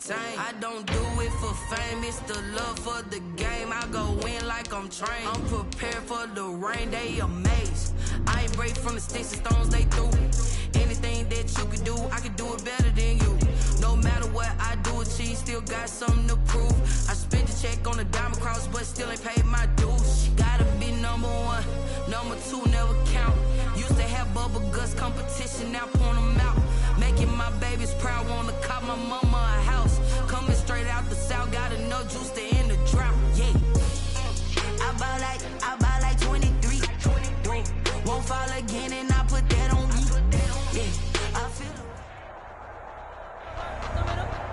same. I don't do it for fame, it's the love for the game. I go in like I'm trained. I'm prepared for the rain, they amazed. I ain't break from the sticks and stones they threw. Anything that you can do, I can do it better than you. No matter what I do, achieve, still got something to prove. I spent the check on the diamond cross, but still ain't paid my dues. Gotta be number one, number two never count. Used to have bubble guts competition, now point them out. Making my babies proud, wanna cop my mama a house. Coming straight out the south, got enough juice to end the drought. Yeah, I buy like 23. Won't fall again, and I put that on me. Yeah, I feel.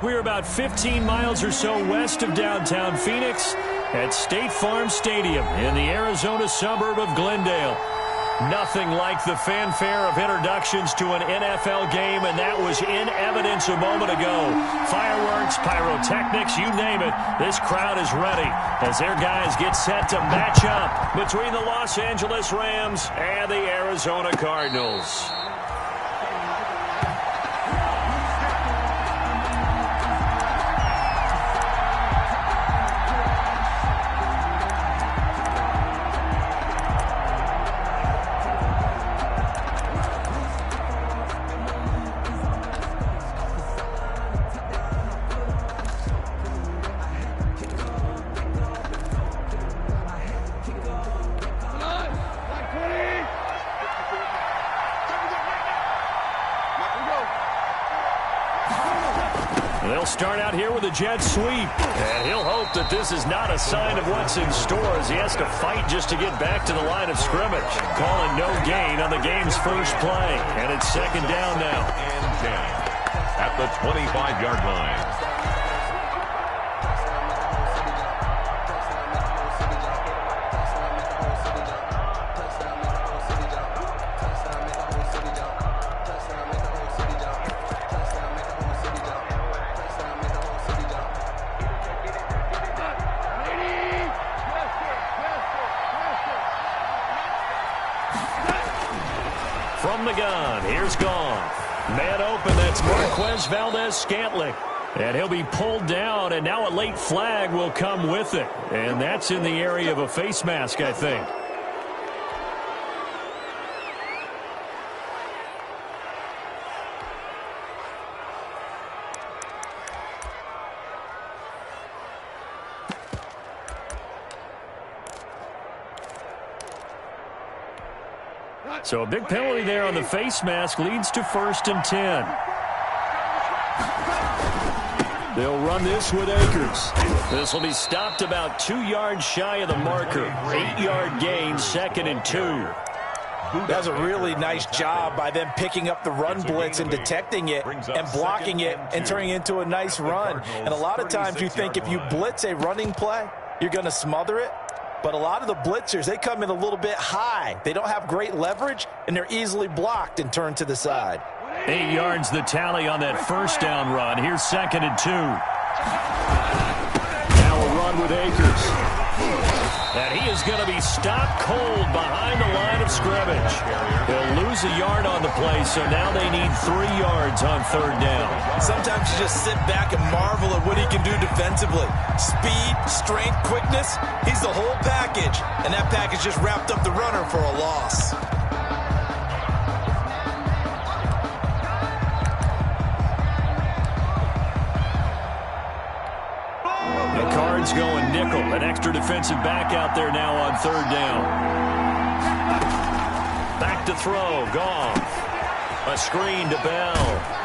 We're about 15 miles or so west of downtown Phoenix at State Farm Stadium in the Arizona suburb of Glendale. Nothing like the fanfare of introductions to an NFL game, and that was in evidence a moment ago. Fireworks, pyrotechnics, you name it. This crowd is ready as their guys get set to match up between the Los Angeles Rams and the Arizona Cardinals. They'll start out here with a jet sweep, and he'll hope that this is not a sign of what's in store as he has to fight just to get back to the line of scrimmage. Calling no gain on the game's first play, and it's second down now. And 10 at the 25-yard line. From the gun, here's Goff. Man open, that's Marquez Valdez-Scantling. And he'll be pulled down, and now a late flag will come with it. And that's in the area of a face mask, I think. So a big penalty there on the face mask leads to 1st and 10. They'll run this with Akers. This will be stopped about 2 yards shy of the marker. 8-yard gain, 2nd and 2. That's a really nice job by them picking up the run blitz and detecting it and blocking it and turning it into a nice run. And a lot of times you think if you blitz a running play, you're going to smother it. But a lot of the blitzers, they come in a little bit high. They don't have great leverage, and they're easily blocked and turned to the side. 8 yards the tally on that first down run. Here's 2nd and 2. Now a run with Akers. And he is going to be stopped cold behind the line of scrimmage. They'll lose a yard on the play, so now they need 3 yards on 3rd down. Sometimes you just sit back and marvel at what he can do defensively. Speed, strength, quickness, he's the whole package. And that package just wrapped up the runner for a loss. The Cards going nickel. An extra defensive back out there now on 3rd down. Back to throw. Goff. A screen to Bell.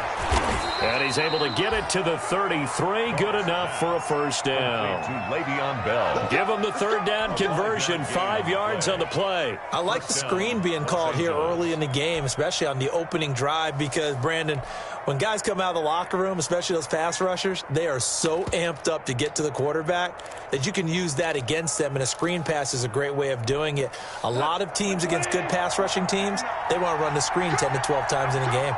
And he's able to get it to the 33. Good enough for a 1st down. To Le'Veon Bell. Give him the 3rd down conversion. 5 yards on the play. I like the screen being called here early in the game, especially on the opening drive, because, Brandon, when guys come out of the locker room, especially those pass rushers, they are so amped up to get to the quarterback that you can use that against them, and a screen pass is a great way of doing it. A lot of teams against good pass rushing teams, they want to run the screen 10 to 12 times in a game.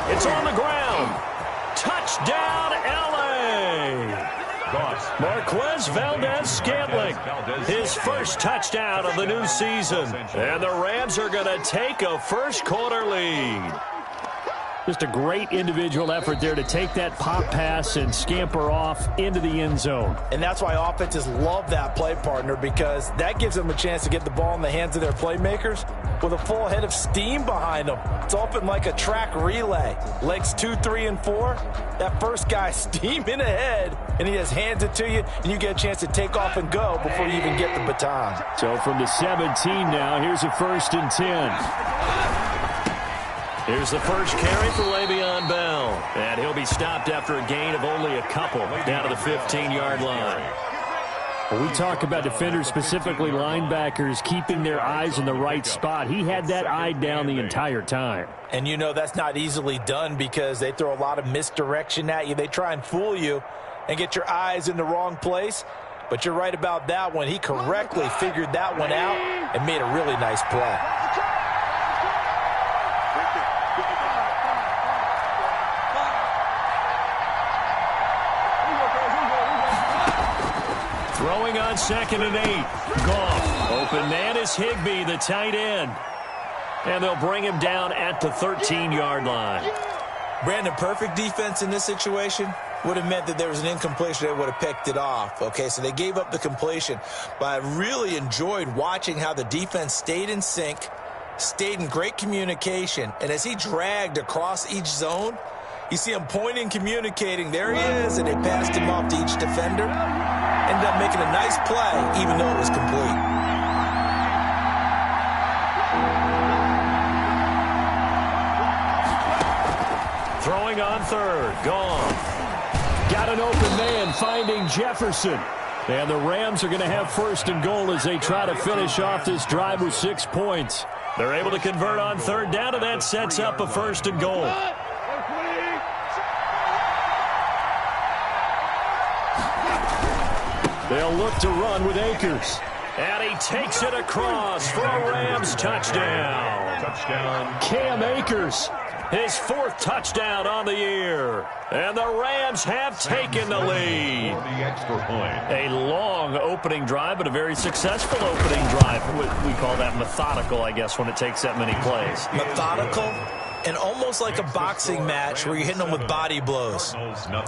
It's on the ground. Touchdown, L.A. Goff Marquez Valdez-Scantling, his first touchdown of the new season. And the Rams are going to take a first-quarter lead. Just a great individual effort there to take that pop pass and scamper off into the end zone. And that's why offenses love that play, partner, because that gives them a chance to get the ball in the hands of their playmakers with a full head of steam behind them. It's often like a track relay. Legs 2, 3, and 4. That first guy steaming ahead, and he just hands it to you, and you get a chance to take off and go before you even get the baton. So from the 17 now, here's a 1st and 10. Here's the first carry for Le'Veon Bell. And he'll be stopped after a gain of only a couple down to the 15-yard line. Well, we talk about defenders, specifically linebackers, keeping their eyes in the right spot. He had that eye down the entire time. And you know that's not easily done because they throw a lot of misdirection at you. They try and fool you and get your eyes in the wrong place. But you're right about that one. He correctly figured that one out and made a really nice play. Throwing on 2nd and 8. Goff. Open man is Higbee, the tight end. And they'll bring him down at the 13-yard line. Brandon, perfect defense in this situation would have meant that there was an incompletion. They would have picked it off. Okay, so they gave up the completion. But I really enjoyed watching how the defense stayed in sync, stayed in great communication. And as he dragged across each zone, you see him pointing, communicating. There he is, and they passed him off to each defender. Ended up making a nice play, even though it was complete. Throwing on 3rd. Gone. Got an open man finding Jefferson. And the Rams are going to have 1st and goal as they try to finish off this drive with 6 points. They're able to convert on 3rd down, and that sets up a 1st and goal. They'll look to run with Akers. And he takes it across for a Rams touchdown. Cam Akers. His 4th touchdown on the year. And the Rams have taken the lead. A long opening drive, but a very successful opening drive. We call that methodical, I guess, when it takes that many plays. Methodical and almost like a boxing match where you're hitting them with body blows.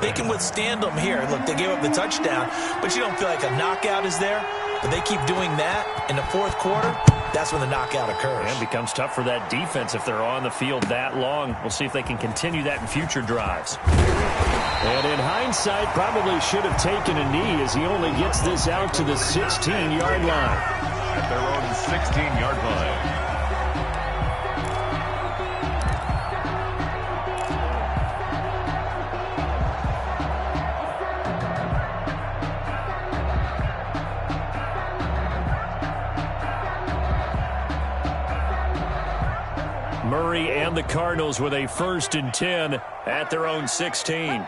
They can withstand them here. Look, they gave up the touchdown, but you don't feel like a knockout is there. But they keep doing that in the 4th quarter. That's when the knockout occurs. And it becomes tough for that defense if they're on the field that long. We'll see if they can continue that in future drives. And in hindsight, probably should have taken a knee as he only gets this out to the 16-yard line. At their own 16-yard line. Murray and the Cardinals with a 1st and 10 at their own 16.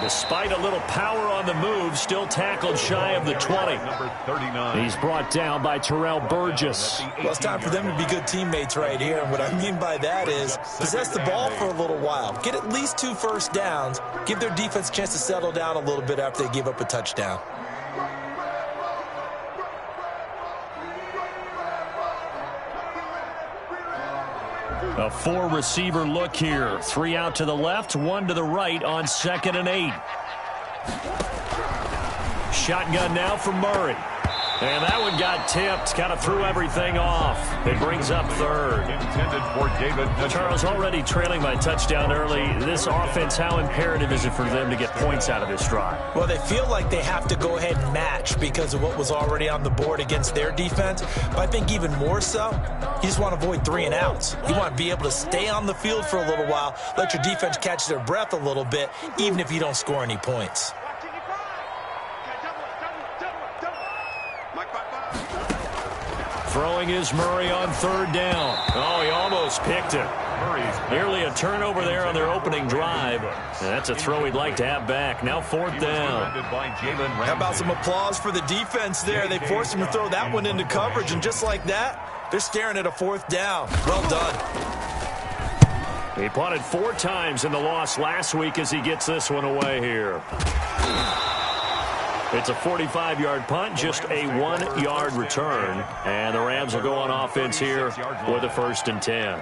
Despite a little power on the move, still tackled shy of the 20. Number 39. He's brought down by Terrell Burgess. Well, it's time for them to be good teammates right here. And what I mean by that is possess the ball for a little while. Get at least 2 first downs. Give their defense a chance to settle down a little bit after they give up a touchdown. A 4-receiver look here. 3 out to the left, 1 to the right on 2nd and 8. Shotgun now for Murray. And that one got tipped, kind of threw everything off. It brings up 3rd. Intended for David. Charles, already trailing by touchdown early. This offense, how imperative is it for them to get points out of this drive? Well, they feel like they have to go ahead and match because of what was already on the board against their defense. But I think even more so, you just want to avoid 3 and outs. You want to be able to stay on the field for a little while, let your defense catch their breath a little bit, even if you don't score any points. Throwing is Murray on third down. Oh, he almost picked it. Nearly a turnover there on their opening drive. And that's a throw he'd like to have back. Now fourth down. How about some applause for the defense there? They forced him to throw that one into coverage, and just like that, they're staring at a fourth down. Well done. He punted 4 times in the loss last week as he gets this one away here. It's a 45-yard punt, just a 1-yard return. And the Rams will go on offense here with a 1st and 10.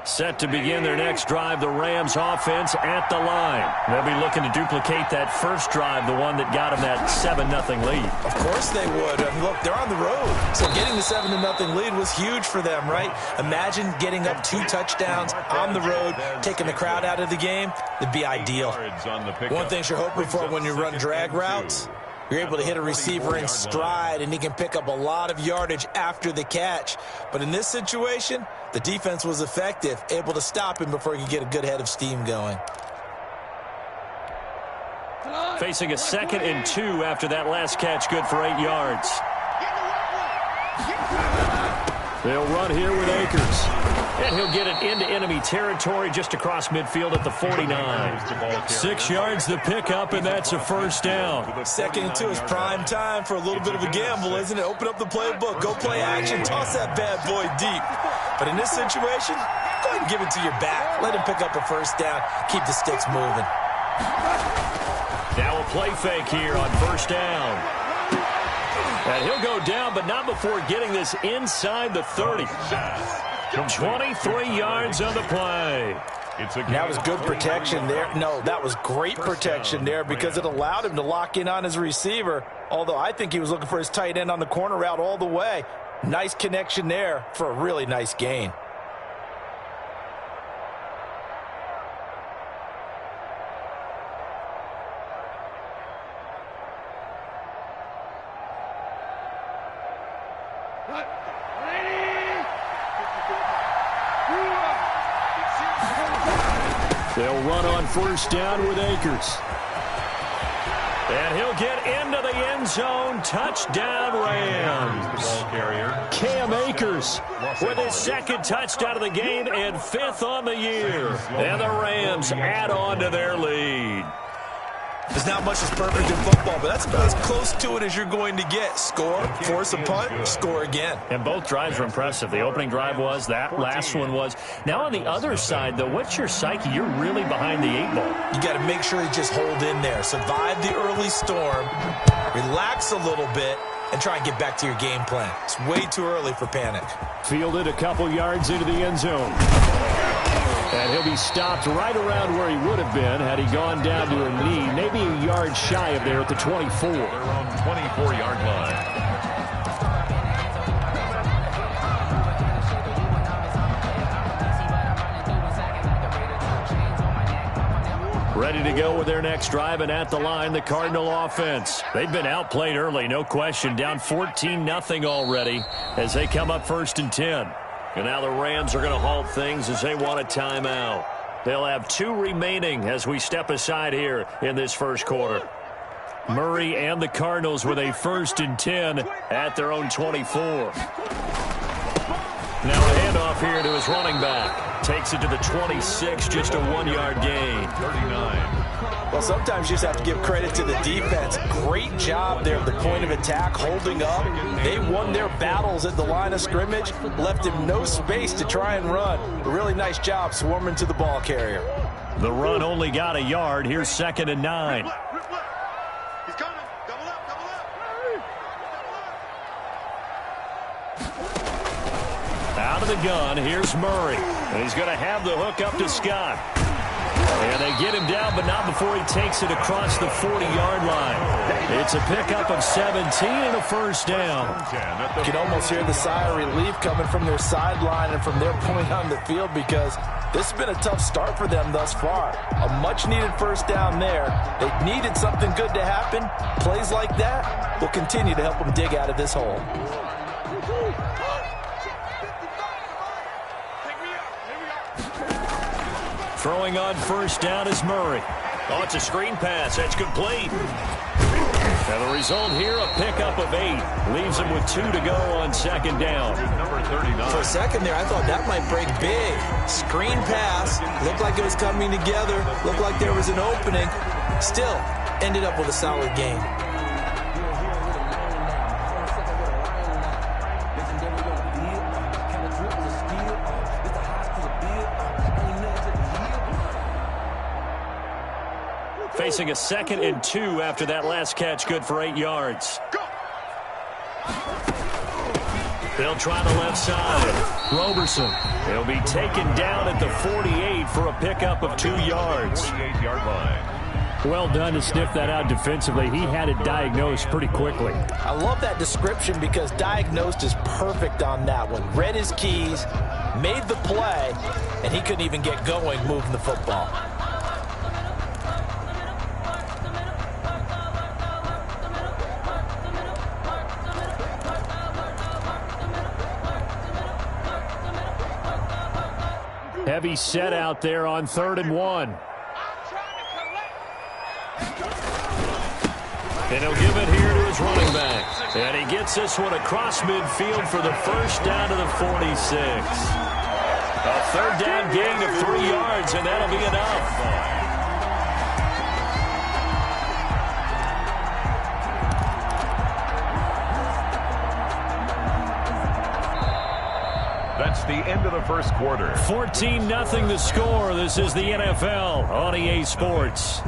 Set to begin their next drive, the Rams offense at the line. They'll be looking to duplicate that first drive, the one that got them that 7-0 lead. Of course they would. I mean, look, they're on the road. So getting the 7-0 lead was huge for them, right? Imagine getting up 2 touchdowns on the road, taking the crowd out of the game. It'd be ideal. One thing you're hoping for when you run drag routes, you're able to hit a receiver in stride, and he can pick up a lot of yardage after the catch. But in this situation, the defense was effective, able to stop him before he could get a good head of steam going. Facing a 2nd and 2 after that last catch, good for 8 yards. They'll run here with Akers. And he'll get it into enemy territory just across midfield at the 49. 6 yards the pickup, and that's a 1st down. 2nd and 2 is prime time for a little bit of a gamble, isn't it? Open up the playbook, go play action, toss that bad boy deep. But in this situation, go ahead and give it to your back. Let him pick up a 1st down. Keep the sticks moving. Now a play fake here on 1st down. And he'll go down, but not before getting this inside the 30. 23 yards on the play. That was good protection there. No, that was great protection there because it allowed him to lock in on his receiver, although I think he was looking for his tight end on the corner route all the way. Nice connection there for a really nice gain. They'll run on 1st down with Akers. And he'll get into the end zone. Touchdown, Rams. Cam Akers with his 2nd touchdown of the game and 5th on the year. And the Rams add on to their lead. There's not much that's perfect in football, but that's about as close to it as you're going to get. Score, force a punt, score again. And both drives were impressive. The opening drive was, that last one was. Now on the other side, though, what's your psyche? You're really behind the 8 ball. You got to make sure you just hold in there. Survive the early storm, relax a little bit, and try and get back to your game plan. It's way too early for panic. Fielded a couple yards into the end zone. And he'll be stopped right around where he would have been had he gone down to a knee, maybe a yard shy of there at the 24. They're on 24-yard line. Ready to go with their next drive, and at the line, the Cardinal offense. They've been outplayed early, no question, down 14-0 already as they come up 1st and 10. And now the Rams are going to halt things as they want a timeout. They'll have 2 remaining as we step aside here in this first quarter. Murray and the Cardinals with a 1st and 10 at their own 24. Now a handoff here to his running back. Takes it to the 26, just a 1-yard gain. 39. Well, sometimes you just have to give credit to the defense. Great job there at the point of attack, holding up. They won their battles at the line of scrimmage, left him no space to try and run. A really nice job swarming to the ball carrier. The run only got a yard. Here's 2nd and 9. He's coming. Double up, double up. Out of the gun, here's Murray. And he's going to have the hook up to Scott. And they get him down, but not before he takes it across the 40-yard line. It's a pickup of 17 and a 1st down. You can almost hear the sigh of relief coming from their sideline and from their point on the field because this has been a tough start for them thus far. A much-needed 1st down there. They needed something good to happen. Plays like that will continue to help them dig out of this hole. Throwing on first down is Murray. Oh, it's a screen pass. That's complete. And the result here, a pickup of 8. Leaves him with 2 to go on second down. Number 39. For a second there, I thought that might break big. Screen pass. Looked like it was coming together. Looked like there was an opening. Still, ended up with a solid game. Facing a 2nd and 2 after that last catch, good for 8 yards. They'll try the left side. Roberson. He'll be taken down at the 48 for a pickup of 2 yards. 48-yard line. Well done to sniff that out defensively. He had it diagnosed pretty quickly. I love that description because diagnosed is perfect on that one. Read his keys, made the play, and he couldn't even get going moving the football. Heavy set out there on 3rd and 1. And he'll give it here to his running back. And he gets this one across midfield for the first down to the 46. A 3rd down gain of 3 yards, and that'll be enough. That's the end of the first quarter. 14-0 the score. This is the NFL on EA Sports.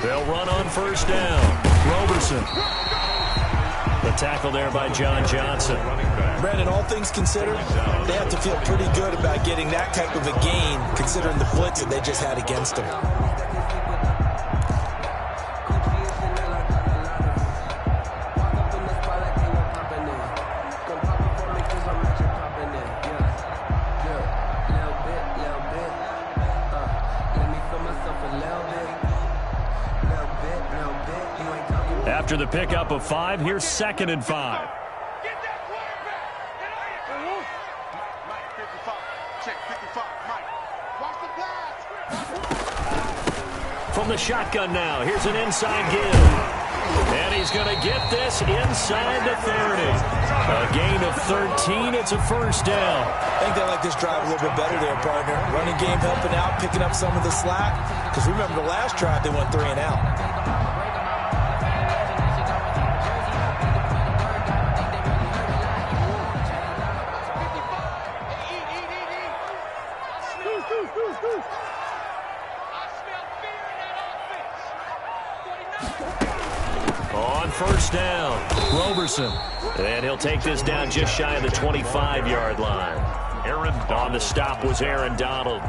They'll run on first down. Roberson. The tackle there by John Johnson. Brandon, all things considered, they have to feel pretty good about getting that type of a gain, considering the blitz that they just had against them. After the pickup of 5, here's 2nd and 5. From the shotgun now, here's an inside give. And he's going to get this inside the 30. A gain of 13, it's a first down. I think they like this drive a little bit better there, partner. Running game helping out, picking up some of the slack. Because remember the last drive, they went 3 and out. On first down, Roberson. And he'll take this down just shy of the 25-yard line. On the stop was Aaron Donald.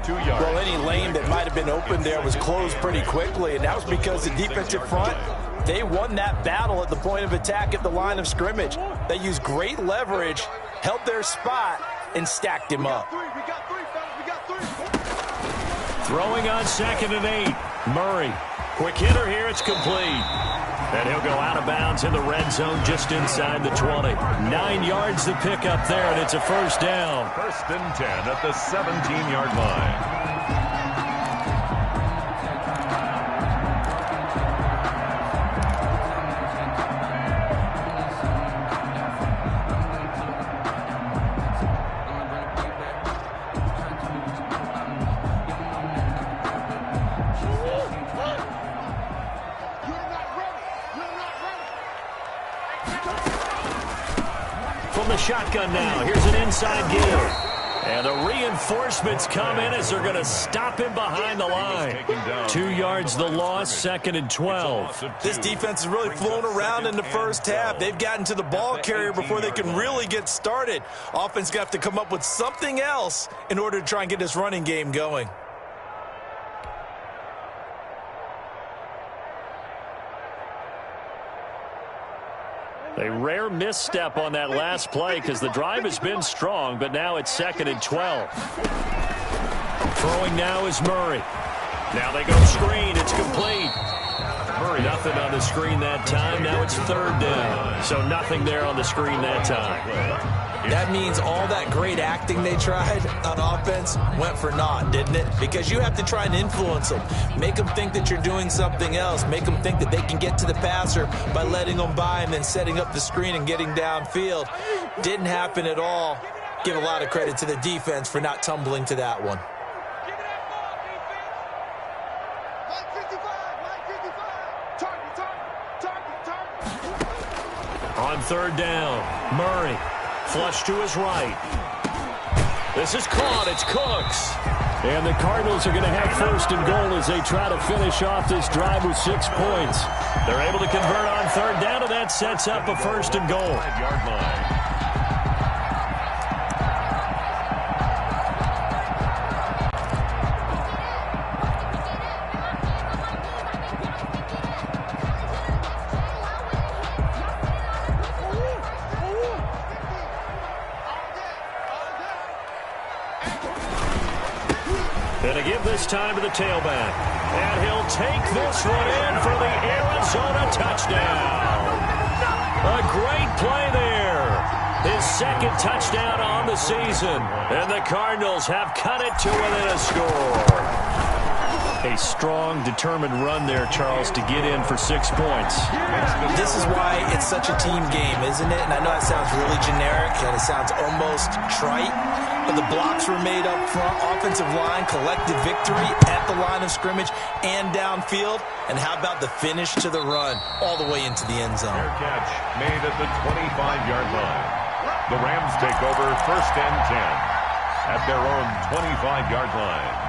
2 yards. Well, any lane that might have been open there was closed pretty quickly, and that was because the defensive front, they won that battle at the point of attack at the line of scrimmage. They used great leverage, held their spot, and stacked him up. Throwing on 2nd and 8, Murray. Quick hitter here, it's complete. And he'll go out of bounds in the red zone just inside the 20. 9 yards to pick up there, and it's a first down. 1st and 10 at the 17-yard line. From the shotgun now, here's an inside give. And the reinforcements come in as they're going to stop him behind the line. 2 yards the loss, 2nd and 12. This defense has really flown around in the first half. They've gotten to the ball carrier before they can really get started. Offense got to come up with something else in order to try and get this running game going. A rare misstep on that last play because the drive has been strong, but now it's 2nd and 12. Throwing now is Murray. Now they go screen. It's complete. Murray, nothing on the screen that time. Now it's 3rd down. So nothing there on the screen that time. That means all that great acting they tried on offense went for naught, didn't it? Because you have to try and influence them. Make them think that you're doing something else. Make them think that they can get to the passer by letting them by and then setting up the screen and getting downfield. Didn't happen at all. Give a lot of credit to the defense for not tumbling to that one. On 3rd down, Murray. Flush to his right. This is caught. It's Cooks. And the Cardinals are going to have 1st and goal as they try to finish off this drive with 6 points. They're able to convert on 3rd down, and that sets up a 1st and goal. 5-yard line. And to give this time to the tailback. And he'll take this one in for the Arizona touchdown. A great play there. His 2nd touchdown on the season. And the Cardinals have cut it to within a score. A strong, determined run there, Charles, to get in for 6 points. This is why it's such a team game, isn't it? And I know it sounds really generic and it sounds almost trite, but the blocks were made up front, offensive line, collective victory at the line of scrimmage and downfield. And how about the finish to the run all the way into the end zone? Fair catch made at the 25-yard line. The Rams take over 1st and 10 at their own 25-yard line.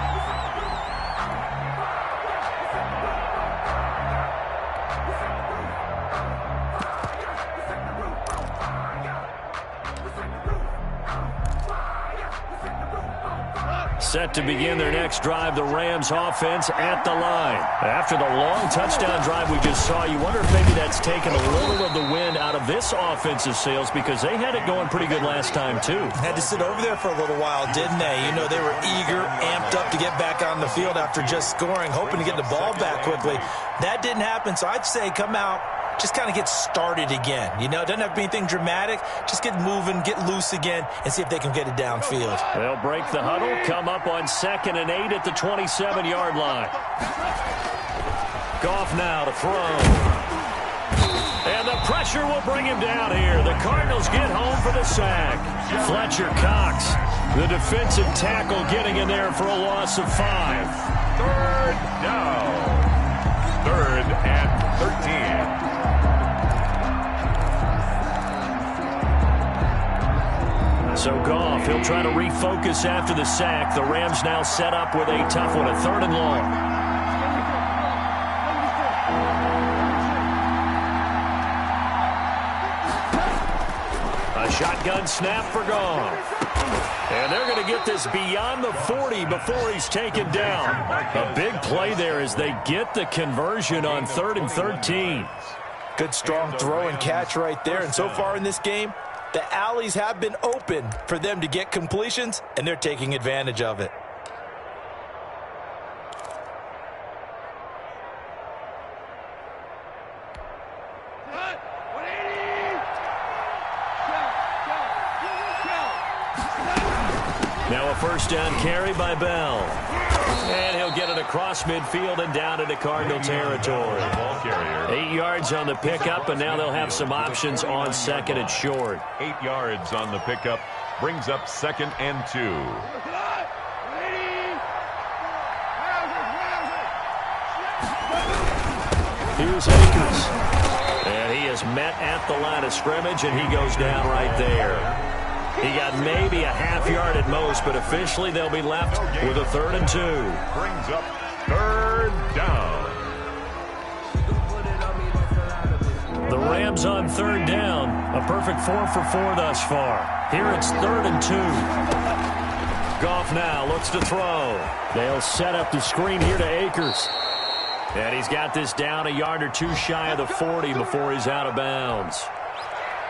Set to begin their next drive, the Rams offense at the line. After the long touchdown drive we just saw, you wonder if maybe that's taken a little of the wind out of this offensive sails because they had it going pretty good last time too. Had to sit over there for a little while, didn't they? You know, they were eager, amped up to get back on the field after just scoring, hoping to get the ball back quickly. That didn't happen, so I'd say come out, just kind of get started again. You know, it doesn't have to be anything dramatic. Just get moving, get loose again, and see if they can get it downfield. They'll break the huddle, come up on 2nd and 8 at the 27-yard line. Goff now to throw. And the pressure will bring him down here. The Cardinals get home for the sack. Fletcher Cox, the defensive tackle, getting in there for a loss of 5. 3rd down. 3rd and 13. So Goff, he'll try to refocus after the sack. The Rams now set up with a tough one, a 3rd and long. A shotgun snap for Goff. And they're going to get this beyond the 40 before he's taken down. A big play there as they get the conversion on 3rd and 13. Good strong throw and catch right there. And so far in this game, the alleys have been open for them to get completions, and they're taking advantage of it. Now a 1st down carry by Bell. And he'll get it across midfield and down into Cardinal territory. Ball carrier. 8 yards on the pickup, and now they'll have some options on 2nd and short. 8 yards on the pickup. Brings up 2nd and 2. Here's Akers. And he is met at the line of scrimmage, and he goes down right there. He got maybe a half yard at most, but officially they'll be left with a 3rd and 2. Brings up 3rd down. The Rams on 3rd down. A perfect 4 for 4 thus far. Here it's 3rd and 2. Goff now looks to throw. They'll set up the screen here to Akers. And he's got this down a yard or two shy of the 40 before he's out of bounds.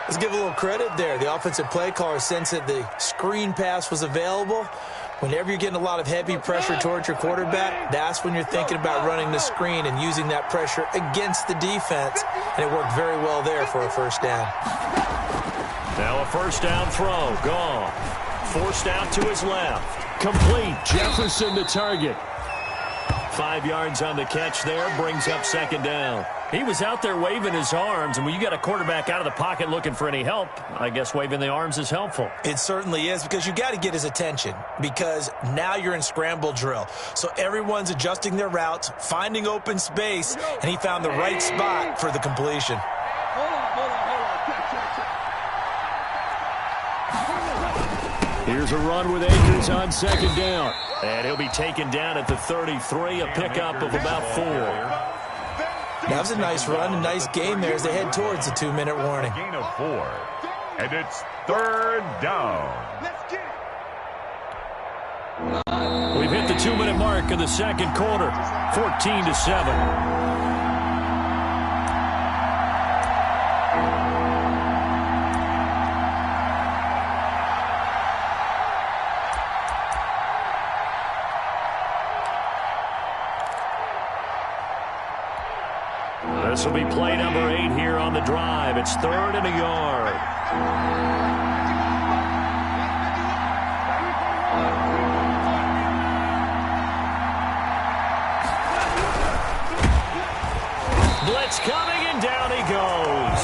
Let's give a little credit there. The offensive play caller sensed that the screen pass was available. Whenever you're getting a lot of heavy pressure towards your quarterback, that's when you're thinking about running the screen and using that pressure against the defense. And it worked very well there for a first down. Now a first down throw. Gone. Forced out to his left. Complete. Jefferson the target. 5 yards on the catch there. Brings up second down. He was out there waving his arms, and when you got a quarterback out of the pocket looking for any help, I guess waving the arms is helpful. It certainly is, because you got to get his attention, because now you're in scramble drill. So everyone's adjusting their routes, finding open space, and he found the right spot for the completion. Here's a run with Akers on second down. And he'll be taken down at the 33, a pickup of about 4. That was a nice run, a nice game there as they head towards the 2-minute warning. Gain of 4. And it's third down. We've hit the 2-minute mark of the second quarter, 14-7. This will be play number 8 here on the drive. It's 3rd and a yard. Blitz coming, and down he goes.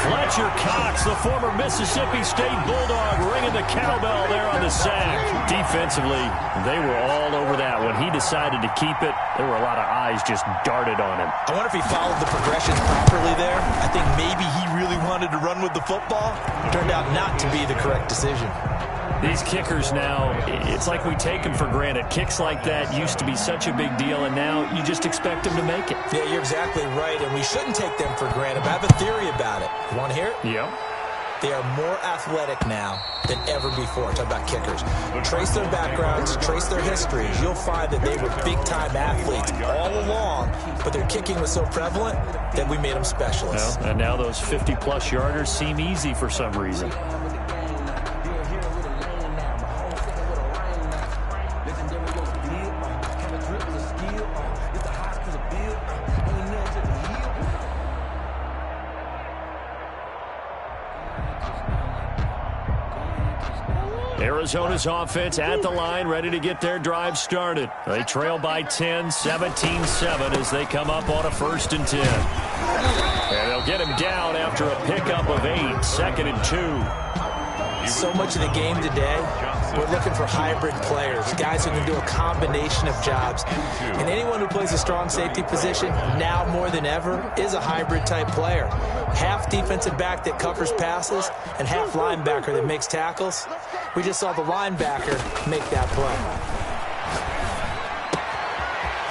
Fletcher Cox, the former Mississippi State Bulldog, ringing the cowbell there on the sack. Defensively, they were all over that. When he decided to keep it, there were a lot of eyes just darted on him. I wonder if he followed the progressions properly there. I think maybe he really wanted to run with the football. Turned out not to be the correct decision. These kickers now, it's like we take them for granted. Kicks like that used to be such a big deal, and now you just expect them to make it. Yeah, you're exactly right, and we shouldn't take them for granted. But I have a theory about it. You want to hear it? Yep. They are more athletic now than ever before. Talk about kickers. Trace their backgrounds, trace their histories. You'll find that they were big-time athletes all along, but their kicking was so prevalent that we made them specialists. Well, and now those 50-plus yarders seem easy for some reason. Arizona's offense at the line, ready to get their drive started. They trail by 10, 17-7 as they come up on a 1st and 10. And they'll get him down after a pickup of 8, 2nd and 2. So much of the game today, we're looking for hybrid players, guys who can do a combination of jobs. And anyone who plays a strong safety position, now more than ever, is a hybrid-type player. Half defensive back that covers passes and half linebacker that makes tackles. We just saw the linebacker make that play.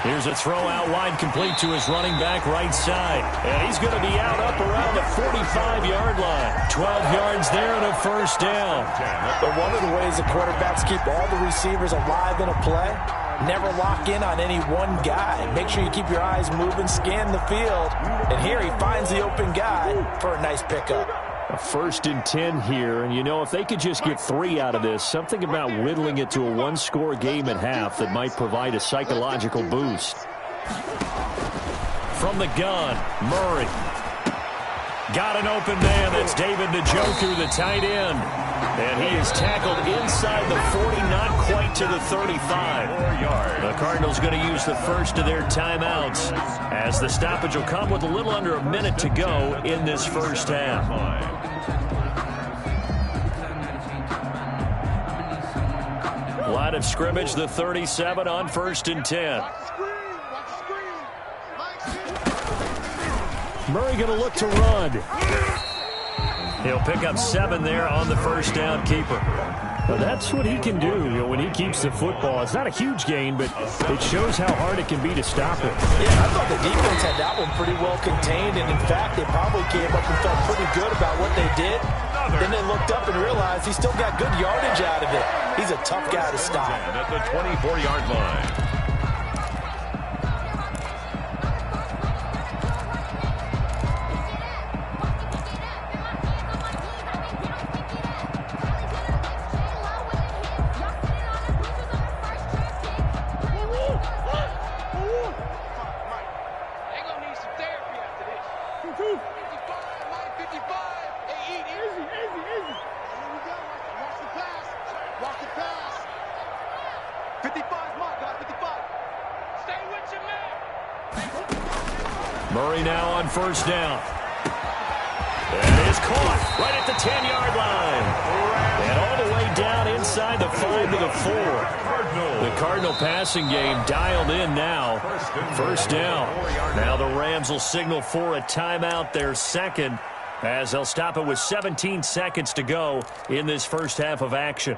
Here's a throw out wide, complete to his running back right side. And he's going to be out up around the 45-yard line. 12 yards there and a 1st down. But one of the ways the quarterbacks keep all the receivers alive in a play, never lock in on any one guy. Make sure you keep your eyes moving, scan the field. And here he finds the open guy for a nice pickup. A 1st and 10 here, and you know, if they could just get 3 out of this, something about whittling it to a 1-score game at half that might provide a psychological boost. From the gun, Murray. Got an open man. That's David Njoku, the tight end. And he is tackled inside the 40, not quite to the 35. The Cardinals going to use the first of their timeouts as the stoppage will come with a little under a minute to go in this first half. Line of scrimmage, the 37 on 1st and 10. Murray going to look to run. He'll pick up 7 there on the 1st down keeper. Well, that's what he can do, you know, when he keeps the football. It's not a huge gain, but it shows how hard it can be to stop it. Yeah, I thought the defense had that one pretty well contained, and in fact, they probably came up and felt pretty good about what they did. Then they looked up and realized he still got good yardage out of it. He's a tough guy to stop. At the 24-yard line. 55 is mine, guys. 55. Stay with your man. Murray now on first down. And is caught right at the 10-yard line. And all the way down inside the 5 to the 4. The Cardinal passing game dialed in now. First down. Now the Rams will signal for a timeout, their second, as they'll stop it with 17 seconds to go in this first half of action.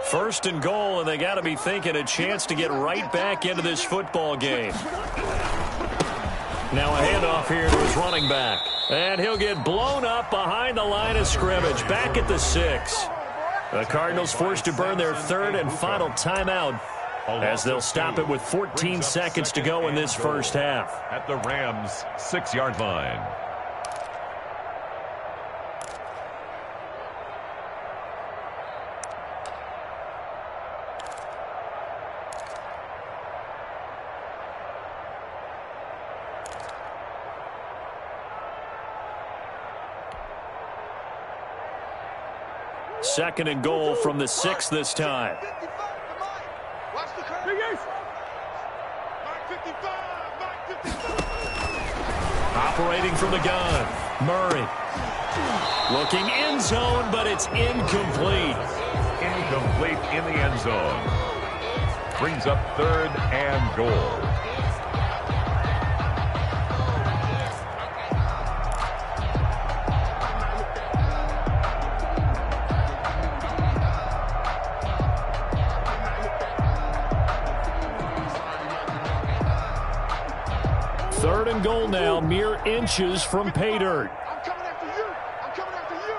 First and goal, and they got to be thinking a chance to get right back into this football game. Now a handoff here to his running back. And he'll get blown up behind the line of scrimmage, back at the 6. The Cardinals forced to burn their third and final timeout as they'll stop it with 14 seconds to go in this first half. At the Rams' 6-yard line. Second and goal from the 6 this time. Watch the curve. Mark 55. Mark 55. Operating from the gun, Murray. Looking end zone, but it's incomplete. Incomplete in the end zone. Brings up third and goal. Third and goal now, mere inches from pay dirt. I'm coming after you. I'm coming after you.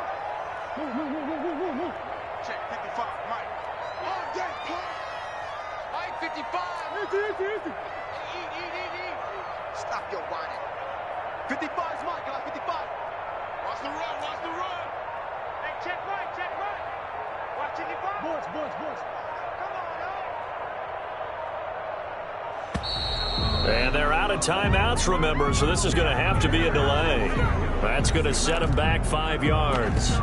Check 55, Mike. Oh, yeah, Mike 55. Eat. Stop your whining. 55 is mine, guys. 55. Watch the run. Watch the run. Hey, check right. Watch 55. Boards. Come on, And they're out of timeouts, remember, so this is going to have to be a delay. That's going to set them back 5 yards.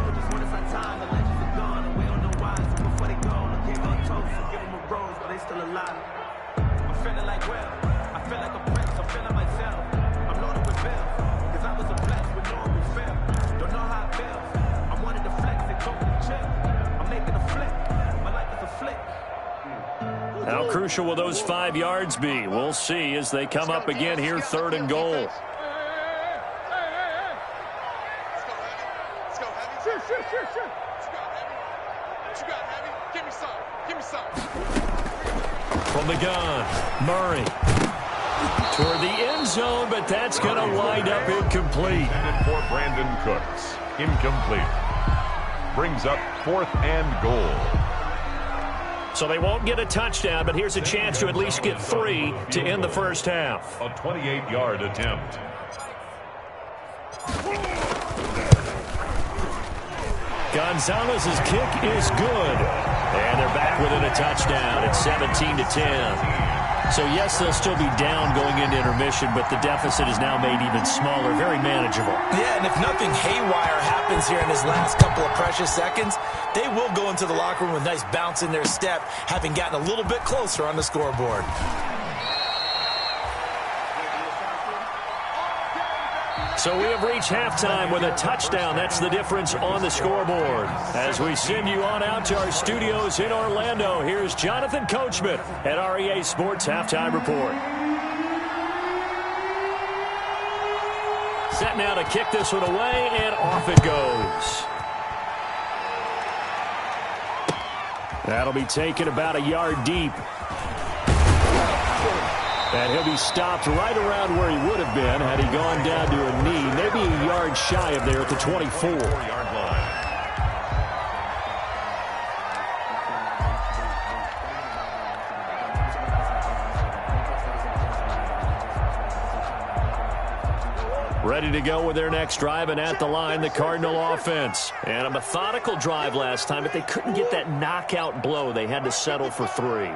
How crucial will those 5 yards be? We'll see as they come up again here, third and goal. Let's go, Heavy. Sure. Let's go, Heavy. What you got, Heavy? Give me some. From the gun, Murray. Toward the end zone, but that's going to wind up incomplete. And for Brandon Cooks. Incomplete. Brings up fourth and goal. So they won't get a touchdown, but here's a chance to at least get 3 to end the first half. A 28-yard attempt. Gonzalez's kick is good. And they're back within a touchdown at 17-10. So, yes, they'll still be down going into intermission, but the deficit is now made even smaller, very manageable. Yeah, and if nothing haywire happens here in this last couple of precious seconds, they will go into the locker room with a nice bounce in their step, having gotten a little bit closer on the scoreboard. So we have reached halftime with a touchdown. That's the difference on the scoreboard. As we send you on out to our studios in Orlando, here's Jonathan Coachman at REA Sports Halftime Report. Set now to kick this one away, and off it goes. That'll be taken about a yard deep. And he'll be stopped right around where he would have been had he gone down to a knee, maybe a yard shy of there at the 24-yard line. Ready to go with their next drive, and at the line, the Cardinal offense. And a methodical drive last time, but they couldn't get that knockout blow. They had to settle for 3.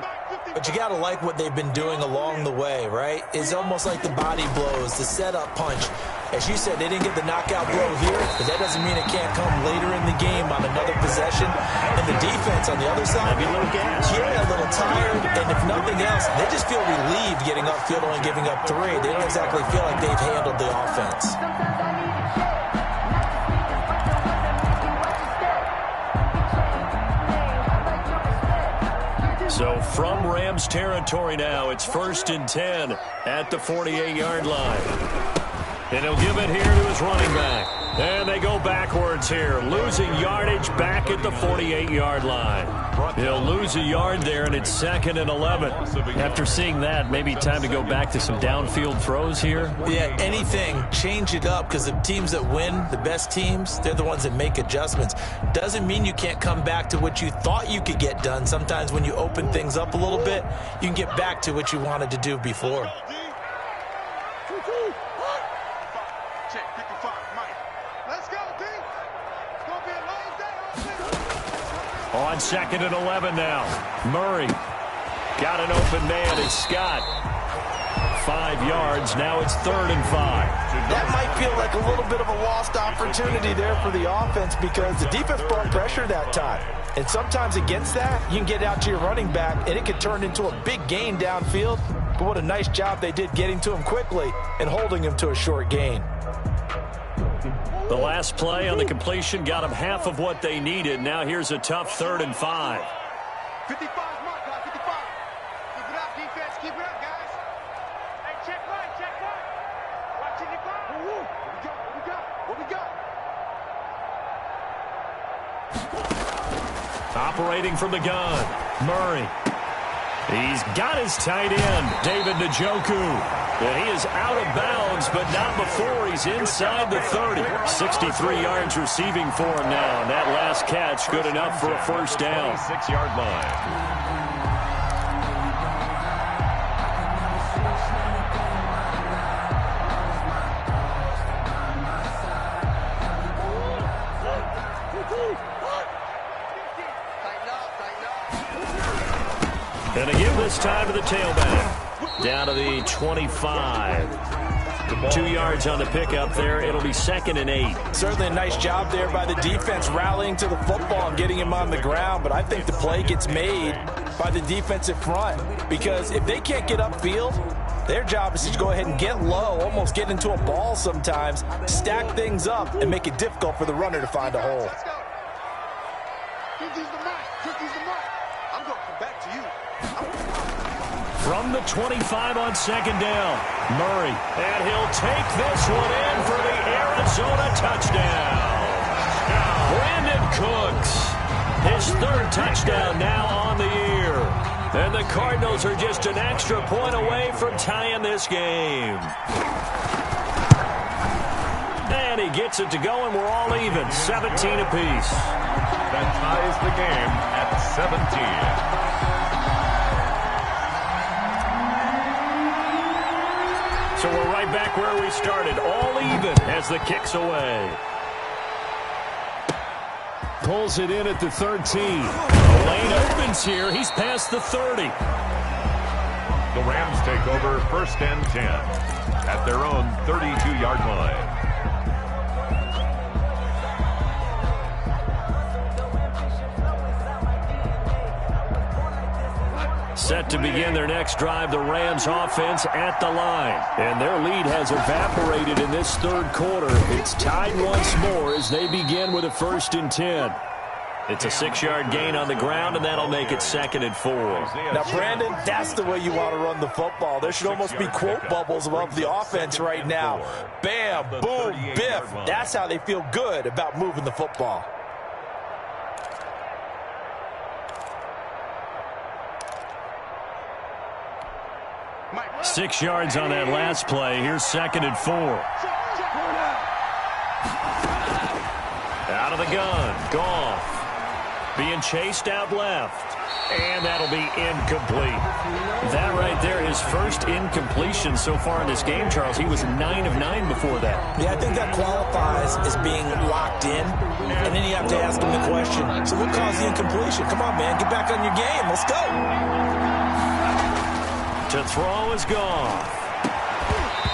But you got to like what they've been doing along the way, right? It's almost like the body blows, the setup punch. As you said, they didn't get the knockout blow here, but that doesn't mean it can't come later in the game on another possession. And the defense on the other side, maybe a little gas, a little tired. And if nothing else, they just feel relieved getting upfield only giving up 3. They don't exactly feel like they've handled the offense. So from Rams territory now, it's 1st and 10 at the 48-yard line. And he'll give it here to his running back. And they go backwards here, losing yardage back at the 48-yard line. He'll lose a yard there, and it's 2nd and 11. After seeing that, maybe time to go back to some downfield throws here. Yeah, anything. Change it up, because the teams that win, the best teams, they're the ones that make adjustments. Doesn't mean you can't come back to what you thought you could get done. Sometimes when you open things up a little bit, you can get back to what you wanted to do before. On 2nd and 11 now. Murray got an open man. It's Scott. 5 yards. Now it's 3rd and 5. That might feel like a little bit of a lost opportunity there for the offense because the defense brought pressure that time. And sometimes against that, you can get out to your running back, and it could turn into a big gain downfield. But what a nice job they did getting to him quickly and holding him to a short gain. The last play on the completion got them half of what they needed. Now here's a tough 3rd and 5. 55 mark, guys, 55. Keep it up, defense. Keep it up, guys. Hey, check right, check right. Watch it, what we got? Operating from the gun, Murray. He's got his tight end, David Njoku. And he is out of bounds, but not before he's inside the 30. 63 yards receiving for him now. And that last catch good enough for a 1st down. 6-yard line. And they give this time to the tailback. Down to the 25. 2 yards on the pickup there. It'll be 2nd and 8. Certainly a nice job there by the defense rallying to the football and getting him on the ground. But I think the play gets made by the defensive front. Because if they can't get upfield, their job is to go ahead and get low, almost get into a ball sometimes, stack things up, and make it difficult for the runner to find a hole. Let's go. Use the mic. I'm going to come back to you. From the 25 on 2nd down, Murray. And he'll take this one in for the Arizona touchdown. Brandon Cooks, his 3rd touchdown now on the year. And the Cardinals are just an extra point away from tying this game. And he gets it to go, and we're all even, 17 apiece. That ties the game at 17. So we're right back where we started, all even as the kick's away. Pulls it in at the 13. The lane opens here. He's past the 30. The Rams take over 1st and 10 at their own 32-yard line. Set to begin their next drive, the Rams offense at the line. And their lead has evaporated in this 3rd quarter. It's tied once more as they begin with a 1st and 10. It's a 6-yard gain on the ground, and that'll make it 2nd and 4. Now, Brandon, that's the way you want to run the football. There should almost be quote bubbles above the offense right now. Bam, boom, biff. That's how they feel good about moving the football. 6 yards on that last play. Here's 2nd and 4. Out of the gun. Goff being chased out left. And that'll be incomplete. That right there, his 1st incompletion so far in this game, Charles. He was 9 of 9 before that. Yeah, I think that qualifies as being locked in. And then you have to ask him the question, so what caused the incompletion? Come on, man, get back on your game. Let's go. To throw is gone.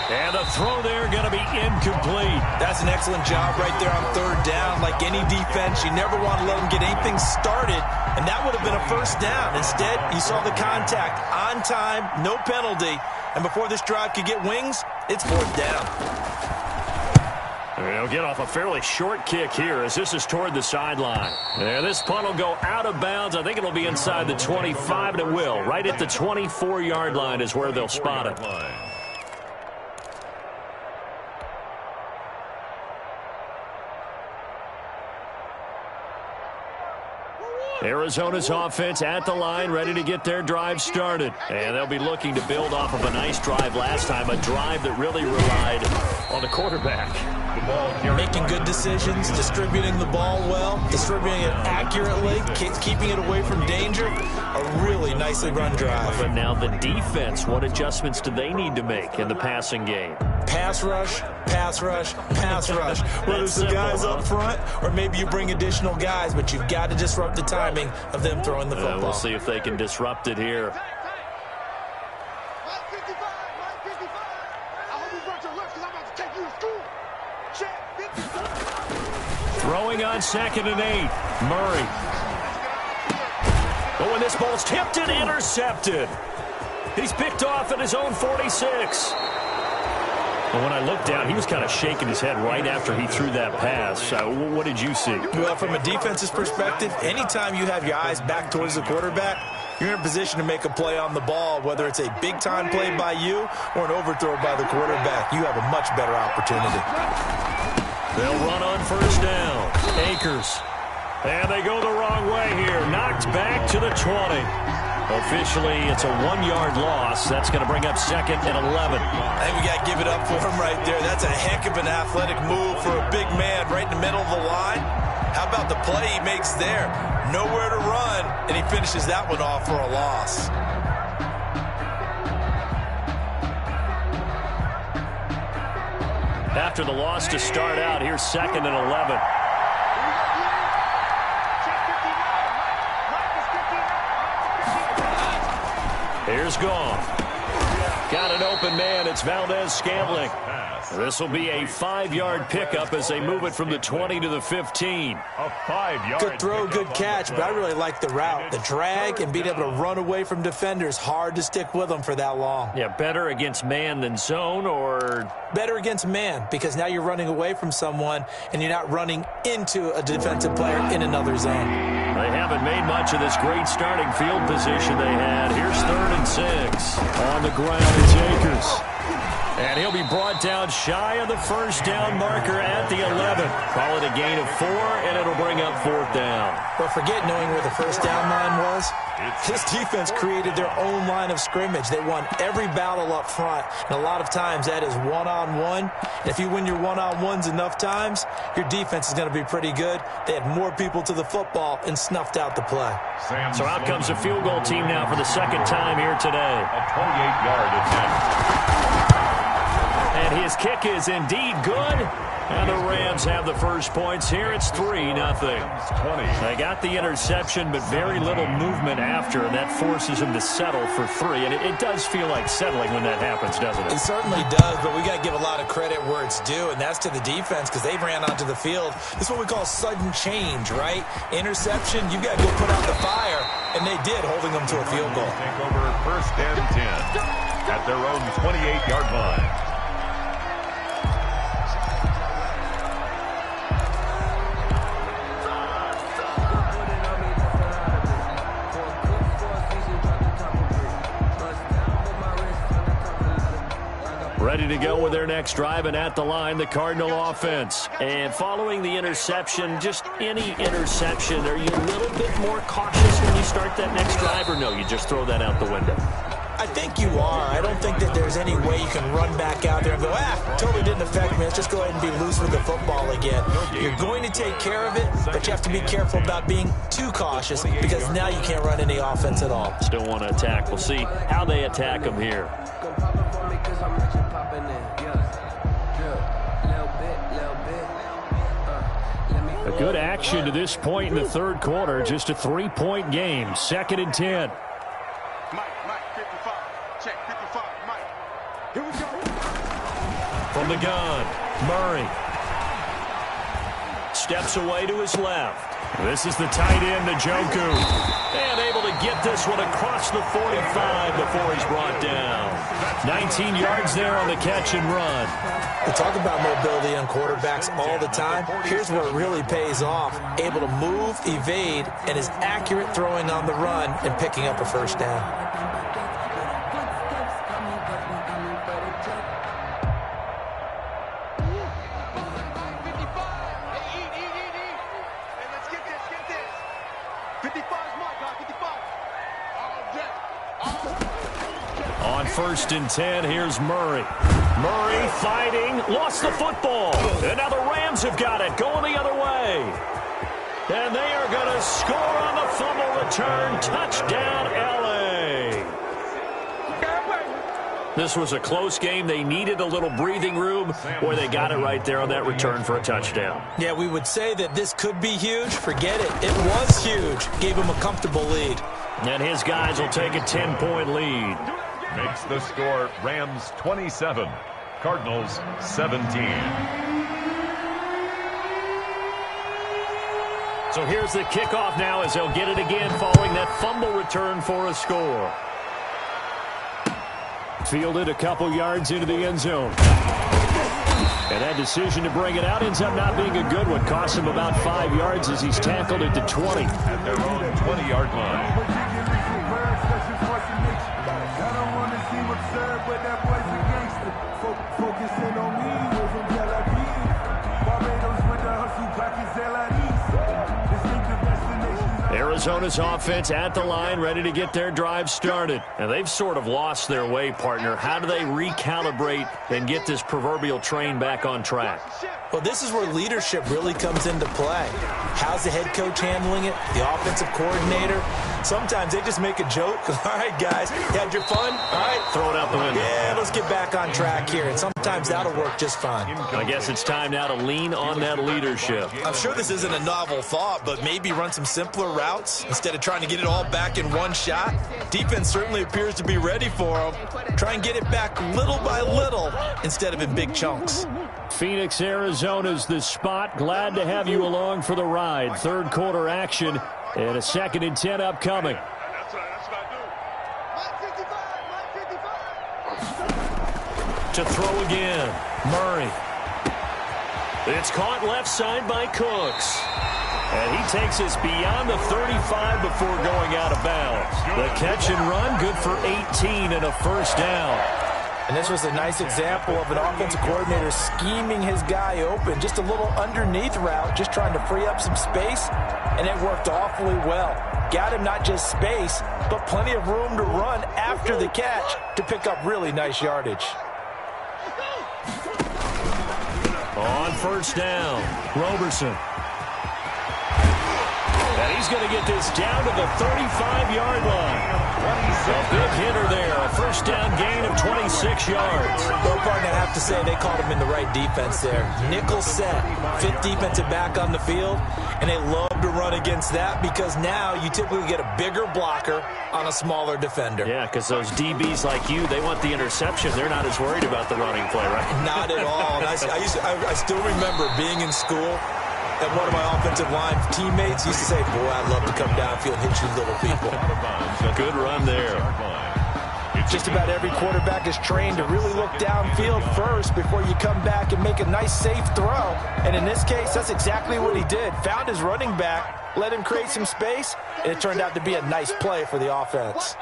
And the throw there going to be incomplete. That's an excellent job right there on third down. Like any defense, you never want to let them get anything started, and that would have been a first down. Instead, you saw the contact on time, no penalty, and before this drive could get wings, it's fourth down. They'll get off a fairly short kick here as this is toward the sideline. And this punt will go out of bounds. I think it'll be inside the 25, and it will. Right at the 24-yard line is where they'll spot it. Arizona's offense at the line, ready to get their drive started. And they'll be looking to build off of a nice drive last time, a drive that really relied on the quarterback. Making good decisions, distributing the ball well, distributing it accurately, keeping it away from danger. A really nicely run drive. But now the defense, what adjustments do they need to make in the passing game? Pass rush, pass rush, pass rush. Whether it's the guys up front or maybe you bring additional guys, but you've got to disrupt the timing of them throwing the football. We'll see if they can disrupt it here. Throwing on 2nd and 8. Murray. Oh, and this ball's tipped and intercepted. He's picked off at his own 46. And when I looked down, he was kind of shaking his head right after he threw that pass. What did you see? Well, from a defense's perspective, anytime you have your eyes back towards the quarterback, you're in a position to make a play on the ball, whether it's a big-time play by you or an overthrow by the quarterback. You have a much better opportunity. They'll run on first down. Akers. And they go the wrong way here. Knocked back to the 20. Officially, it's a 1-yard loss. That's going to bring up 2nd and 11. I think we got to give it up for him right there. That's a heck of an athletic move for a big man right in the middle of the line. How about the play he makes there? Nowhere to run, and he finishes that one off for a loss. After the loss to start out, here's 2nd and 11. Here's Gone. Got an open man. It's Valdez-Scantling. This will be a 5-yard pickup as they move it from the 20 to the 15. A 5-yard. Good throw, good catch, but I really like the route. The drag and being able to run away from defenders. Hard to stick with them for that long. Yeah, better against man than zone, or? Better against man, because now you're running away from someone and you're not running into a defensive player in another zone. They haven't made much of this great starting field position they had. Here's 3rd and 6. On the ground, it's Akers. And he'll be brought down shy of the first down marker at the 11. Call it a gain of 4, and it'll bring up 4th down. But forget knowing where the first down line was. This defense created their own line of scrimmage. They won every battle up front, and a lot of times that is one-on-one. And if you win your one-on-ones enough times, your defense is going to be pretty good. They had more people to the football and snuffed out the play. So out comes a field goal team now for the 2nd time here today. A 28-yard attempt. And his kick is indeed good. And the Rams have the first points here. It's 3-0. They got the interception, but very little movement after, and that forces them to settle for 3. And it does feel like settling when that happens, doesn't it? It certainly does, but we got to give a lot of credit where it's due, and that's to the defense because they ran onto the field. This is what we call sudden change, right? Interception, you got to go put out the fire, and they did, holding them to a field goal. Take over 1st and 10 at their own 28-yard line. Ready to go with their next drive, and at the line, the Cardinal offense. And following the interception, just any interception, are you a little bit more cautious when you start that next drive, or no, you just throw that out the window? I think you are. I don't think that there's any way you can run back out there and go, totally didn't affect me. Let's just go ahead and be loose with the football again. You're going to take care of it, but you have to be careful about being too cautious because now you can't run any offense at all. Still want to attack. We'll see how they attack them here. A good action to this point in the 3rd quarter. Just a 3-point game. 2nd and 10. Mike, 55. check, 55, Mike. Here we go. From the gun, Murray. Steps away to his left. This is the tight end, Njoku. And able to get this one across the 45 before he's brought down. 19 yards there on the catch and run. We talk about mobility on quarterbacks all the time. Here's where it really pays off. Able to move, evade, and is accurate throwing on the run and picking up a first down. On 1st and 10, here's Murray. Murray fighting, lost the football. And now the Rams have got it, going the other way. And they are going to score on the fumble return. Touchdown, L.A. This was a close game. They needed a little breathing room. Boy, they got it right there on that return for a touchdown. Yeah, we would say that this could be huge. Forget it. It was huge. Gave him a comfortable lead. And his guys will take a 10-point lead. Makes the score Rams 27, Cardinals 17. So here's the kickoff now as they'll get it again following that fumble return for a score. Fielded a couple yards into the end zone. And that decision to bring it out ends up not being a good one. Cost him about 5 yards as he's tackled at the 20. At their own 20-yard line. Arizona's offense at the line, ready to get their drive started. And they've sort of lost their way, partner. How do they recalibrate and get this proverbial train back on track? Well, this is where leadership really comes into play. How's the head coach handling it? The offensive coordinator? Sometimes they just make a joke. All right, guys, you had your fun? All right. Throw it out the window. Yeah, let's get back on track here. And sometimes that'll work just fine. I guess it's time now to lean on that leadership. I'm sure this isn't a novel thought, but maybe run some simpler routes instead of trying to get it all back in one shot. Defense certainly appears to be ready for them. Try and get it back little by little instead of in big chunks. Phoenix, Arizona's the spot. Glad to have you along for the ride. Third quarter action and a 2nd and 10 upcoming. That's what I do. To throw again, Murray. It's caught left side by Cooks. And he takes us beyond the 35 before going out of bounds. The catch and run, good for 18 and a first down. And this was a nice example of an offensive coordinator scheming his guy open. Just a little underneath route, just trying to free up some space, and it worked awfully well. Got him not just space, but plenty of room to run after the catch to pick up really nice yardage. On first down, Roberson. And he's going to get this down to the 35-yard line. A big hitter there, a first down gain of 26 yards. Well, partner, I have to say they called him in the right defense there. Nickel set, fifth defensive back on the field, and they love to run against that because now you typically get a bigger blocker on a smaller defender. Yeah, because those DBs like you, they want the interception. They're not as worried about the running play, right? Not at all. And I still remember being in school, and one of my offensive line teammates used to say, boy, I'd love to come downfield and hit you little people. Good run there. Just about every quarterback is trained to really look downfield first before you come back and make a nice, safe throw. And in this case, that's exactly what he did. Found his running back, let him create some space, and it turned out to be a nice play for the offense.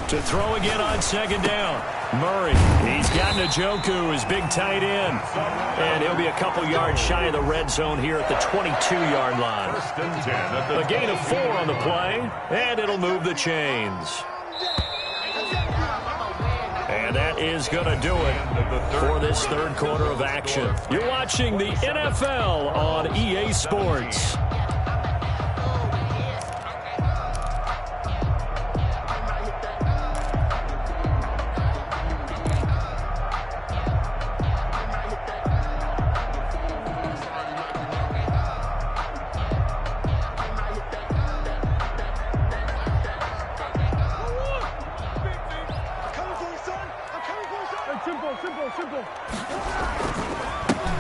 To throw again on second down, Murray. He's got Njoku, his big tight end. And he'll be a couple yards shy of the red zone here at the 22-yard line. A gain of 4 on the play, and it'll move the chains. And that is going to do it for this third quarter of action. You're watching the NFL on EA Sports.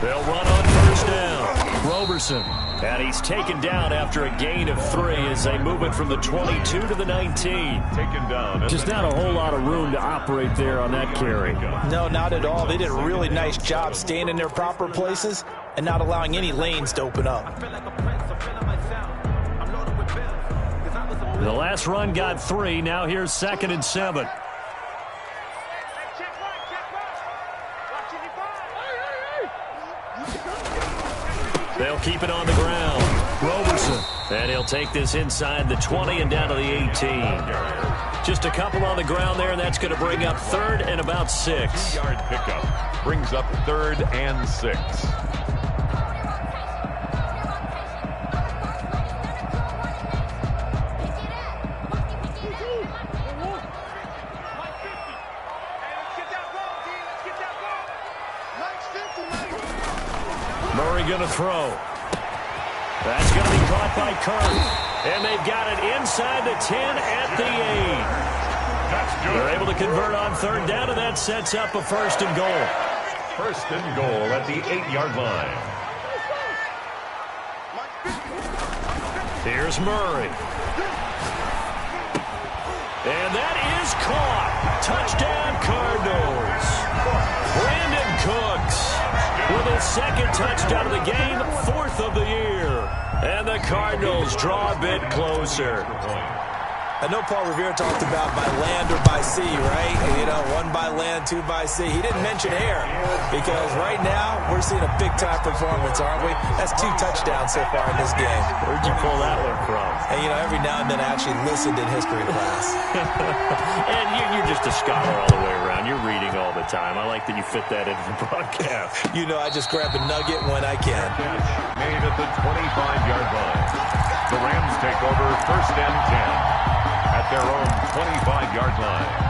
They'll run on first down. Roberson. And he's taken down after a gain of 3 as they move it from the 22 to the 19. Taken down. Just not a whole lot of room to operate there on that carry. No, not at all. They did a really nice job staying in their proper places and not allowing any lanes to open up. The last run got 3. Now here's 2nd and 7. They'll keep it on the ground. Roberson. And he'll take this inside the 20 and down to the 18. Just a couple on the ground there, and that's going to bring up 3rd and about 6. 2-yard pickup. Brings up 3rd and 6. Murray going to throw. That's going to be caught by Kirk. And they've got it inside the 10 at the 8. That's good. They're able to convert on 3rd down, and that sets up a 1st and goal. 1st and goal at the 8-yard line. Here's Murray. And that is caught. Touchdown, Cardinals. Brandon Cooks with his 2nd touchdown of the game, 4th of the year. And the Cardinals draw a bit closer. I know Paul Revere talked about by land or by sea, right? You know, 1 by land, 2 by sea. He didn't mention air because right now we're seeing a big-time performance, aren't we? That's 2 touchdowns so far in this game. Where'd you pull that one from? And, you know, every now and then I actually listened in history class. And you're just a scholar all the way around. You're reading all the time. I like that you fit that into the broadcast. You know, I just grab a nugget when I can. Catch made at the 25-yard line. The Rams take over 1st and 10 at their own 25-yard line.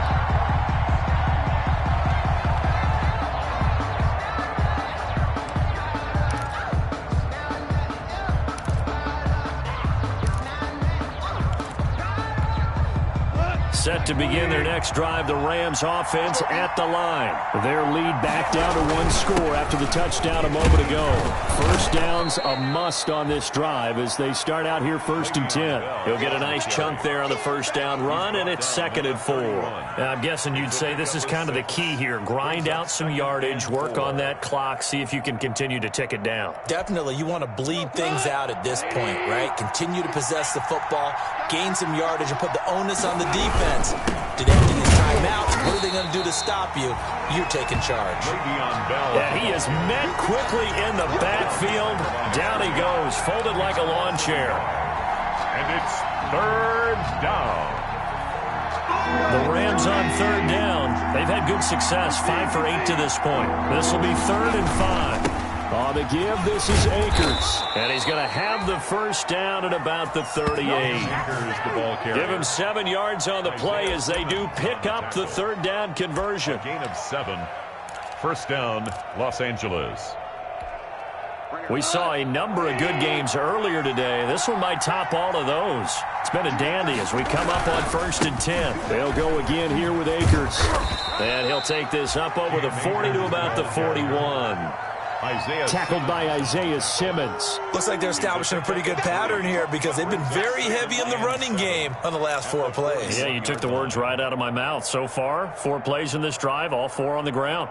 Set to begin their next drive, the Rams offense at the line. Their lead back down to 1 score after the touchdown a moment ago. 1st down's a must on this drive as they start out here 1st and 10. He'll get a nice chunk there on the 1st down run, and it's 2nd and 4. Now, I'm guessing you'd say this is kind of the key here. Grind out some yardage, work on that clock, see if you can continue to tick it down. Definitely, you want to bleed things out at this point, right? Continue to possess the football, gain some yardage, and put the onus on the defense. Do they have to use timeouts? What are they going to do to stop you? You're taking charge. And he is met quickly in the backfield. Down he goes, folded like a lawn chair. And it's 3rd down. The Rams on 3rd down. They've had good success, 5 for 8 to this point. This will be 3rd and 5. On the give, this is Akers. And he's going to have the 1st down at about the 38. Give him 7 yards on the play as they do pick up the 3rd down conversion. Gain of 7. 1st down, Los Angeles. We saw a number of good games earlier today. This one might top all of those. It's been a dandy as we come up on 1st and 10. They'll go again here with Akers. And he'll take this up over the 40 to about the 41. Tackled by Isaiah Simmons. Looks like they're establishing a pretty good pattern here because they've been very heavy in the running game on the last 4 plays. Yeah, you took the words right out of my mouth. So far, 4 plays in this drive, all 4 on the ground.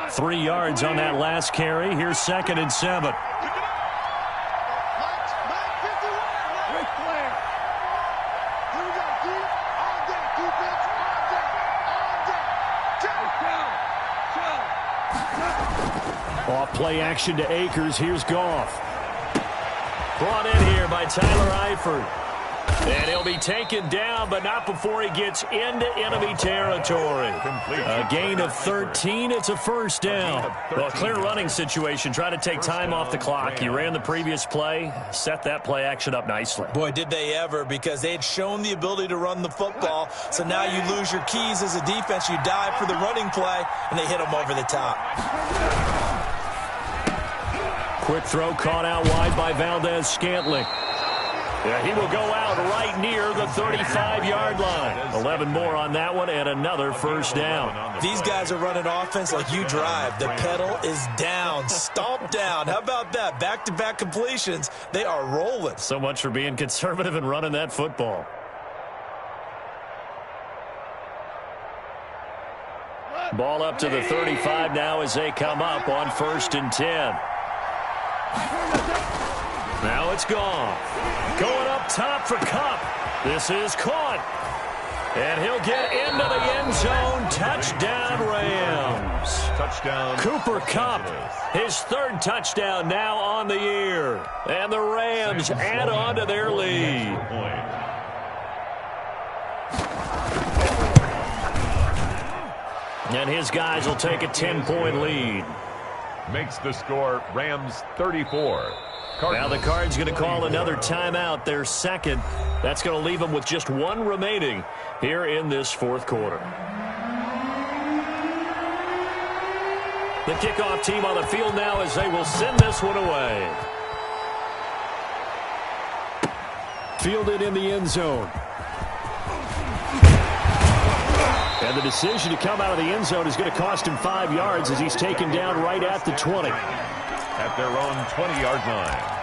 Three yards on that last carry. Here's 2nd and 7. Off play action to Akers. Here's Goff. Brought in here by Tyler Eifert. And he'll be taken down, but not before he gets into enemy territory. A gain of 13. It's a 1st down. Well, clear running situation. Try to take time off the clock. You ran the previous play, set that play action up nicely. Boy, did they ever, because they had shown the ability to run the football. So now you lose your keys as a defense. You dive for the running play, and they hit them over the top. Quick throw caught out wide by Valdez Scantling. Yeah, he will go out right near the 35-yard line. 11 more on that one and another first down. These guys are running offense like you drive. The pedal is down, stomp down. How about that? Back-to-back completions. They are rolling. So much for being conservative and running that football. Ball up to the 35 now as they come up on 1st and 10. Now it's gone. Going up top for Kupp. This is caught. And he'll get into the end zone. Touchdown, Rams. Touchdown. Cooper Kupp, his 3rd touchdown now on the year. And the Rams add on to their lead. And his guys will take a 10-point lead. Makes the score Rams 34. Now the Cards going to call another timeout, their 2nd. That's going to leave them with just 1 remaining here in this 4th quarter. The kickoff team on the field now as they will send this one away. Fielded in the end zone. And the decision to come out of the end zone is going to cost him 5 yards as he's taken down right at the 20. At their own 20-yard line.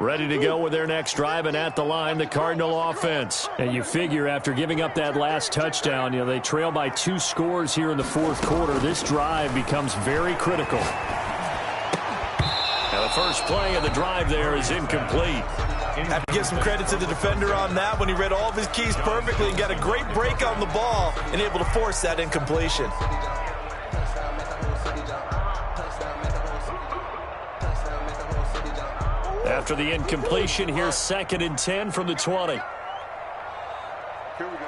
Ready to go with their next drive, and at the line, the Cardinal offense. And you figure after giving up that last touchdown, they trail by 2 scores here in the 4th quarter. This drive becomes very critical. Now the first play of the drive there is incomplete. Have to give some credit to the defender on that one. He read all of his keys perfectly and got a great break on the ball and able to force that incompletion. After the incompletion, here's 2nd and 10 from the 20. Here we go,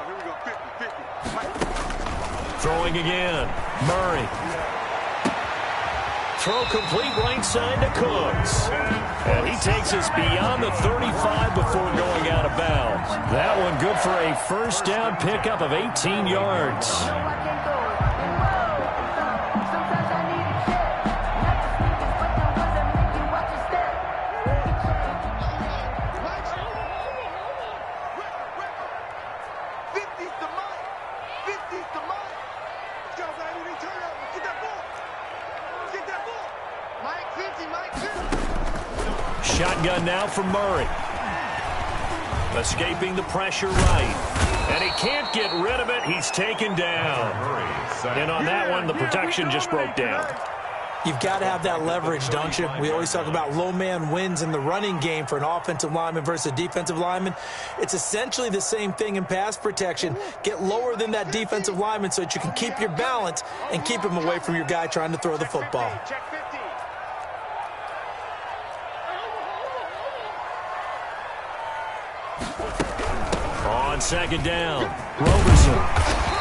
50-50. Throwing again. Murray. Throw complete right side to Cooks. And he takes us beyond the 35 before going out of bounds. That one good for a first down pickup of 18 yards. Shotgun now from Murray. Escaping the pressure right. And he can't get rid of it. He's taken down. And on that one, the protection just broke down. You've got to have that leverage, don't you? We always talk about low man wins in the running game for an offensive lineman versus a defensive lineman. It's essentially the same thing in pass protection. Get lower than that defensive lineman so that you can keep your balance and keep him away from your guy trying to throw the football. On second down, Roberson.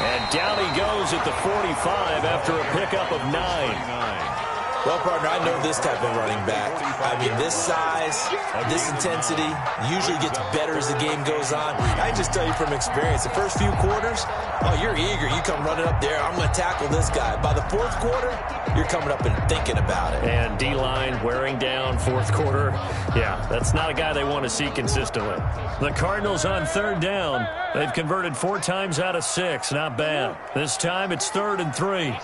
And down he goes at the 45 after a pickup of 9. Well, partner, I know this type of running back. I mean, this size, this intensity usually gets better as the game goes on. I can just tell you from experience, the first few quarters, oh, you're eager. You come running up there, I'm going to tackle this guy. By the fourth quarter, you're coming up and thinking about it. And D-line wearing down fourth quarter. Yeah, that's not a guy they want to see consistently. The Cardinals on third down. They've converted 4 times out of 6. Not bad. This time it's 3rd and 3.